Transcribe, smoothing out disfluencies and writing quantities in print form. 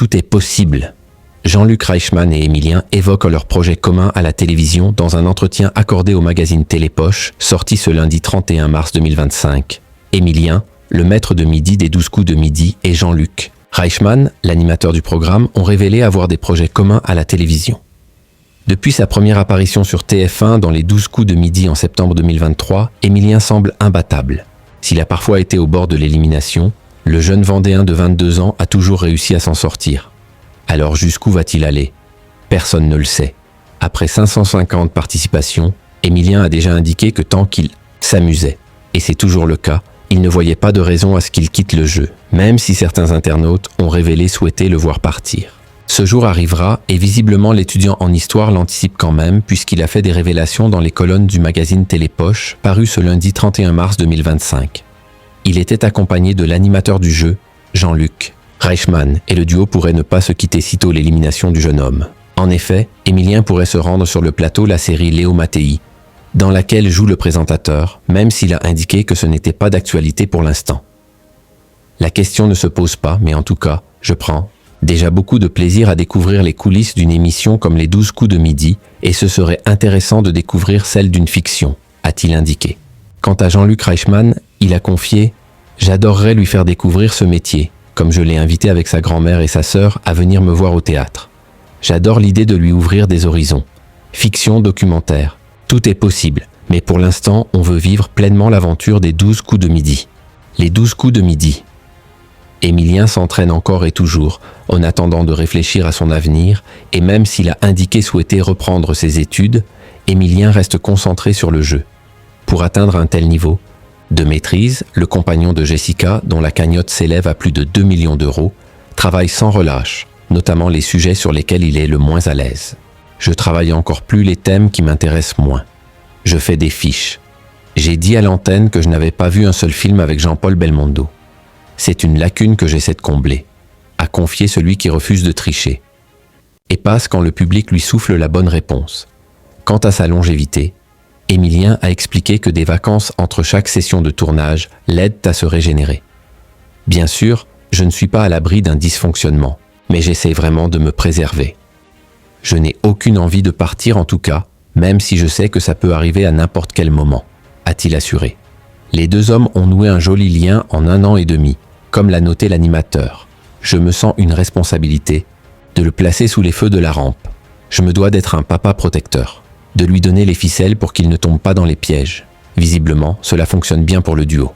Tout est possible. Jean-Luc Reichmann et Émilien évoquent leur projet commun à la télévision dans un entretien accordé au magazine Télépoche, sorti ce lundi 31 mars 2025. Émilien, le maître de midi des 12 coups de midi, et Jean-Luc Reichmann, l'animateur du programme, ont révélé avoir des projets communs à la télévision. Depuis sa première apparition sur TF1 dans les 12 coups de midi en septembre 2023, Émilien semble imbattable. S'il a parfois été au bord de l'élimination, le jeune Vendéen de 22 ans a toujours réussi à s'en sortir. Alors jusqu'où va-t-il aller? Personne ne le sait. Après 550 participations, Émilien a déjà indiqué que tant qu'il s'amusait, et c'est toujours le cas, il ne voyait pas de raison à ce qu'il quitte le jeu, même si certains internautes ont révélé souhaiter le voir partir. Ce jour arrivera et visiblement l'étudiant en histoire l'anticipe quand même puisqu'il a fait des révélations dans les colonnes du magazine Télépoche paru ce lundi 31 mars 2025. Il était accompagné de l'animateur du jeu, Jean-Luc Reichmann, et le duo pourrait ne pas se quitter sitôt l'élimination du jeune homme. En effet, Émilien pourrait se rendre sur le plateau la série Léo Mattei, dans laquelle joue le présentateur, même s'il a indiqué que ce n'était pas d'actualité pour l'instant. La question ne se pose pas, mais en tout cas, je prends déjà beaucoup de plaisir à découvrir les coulisses d'une émission comme les 12 coups de midi, et ce serait intéressant de découvrir celle d'une fiction, a-t-il indiqué. Quant à Jean-Luc Reichmann, il a confié « J'adorerais lui faire découvrir ce métier, comme je l'ai invité avec sa grand-mère et sa sœur à venir me voir au théâtre. J'adore l'idée de lui ouvrir des horizons. Fiction, documentaire. Tout est possible, mais pour l'instant, on veut vivre pleinement l'aventure des 12 coups de midi. » Les 12 coups de midi. Émilien s'entraîne encore et toujours, en attendant de réfléchir à son avenir, et même s'il a indiqué souhaiter reprendre ses études, Émilien reste concentré sur le jeu. Pour atteindre un tel niveau de maîtrise, le compagnon de Jessica, dont la cagnotte s'élève à plus de 2 millions d'euros, travaille sans relâche, notamment les sujets sur lesquels il est le moins à l'aise. Je travaille encore plus les thèmes qui m'intéressent moins. Je fais des fiches. J'ai dit à l'antenne que je n'avais pas vu un seul film avec Jean-Paul Belmondo. C'est une lacune que j'essaie de combler, a confié celui qui refuse de tricher. Et passe quand le public lui souffle la bonne réponse. Quant à sa longévité, Émilien a expliqué que des vacances entre chaque session de tournage l'aident à se régénérer. Bien sûr, je ne suis pas à l'abri d'un dysfonctionnement, mais j'essaie vraiment de me préserver. Je n'ai aucune envie de partir en tout cas, même si je sais que ça peut arriver à n'importe quel moment, a-t-il assuré. Les deux hommes ont noué un joli lien en 1 an et demi, comme l'a noté l'animateur. Je me sens une responsabilité de le placer sous les feux de la rampe. Je me dois d'être un papa protecteur, de lui donner les ficelles pour qu'il ne tombe pas dans les pièges. Visiblement, cela fonctionne bien pour le duo.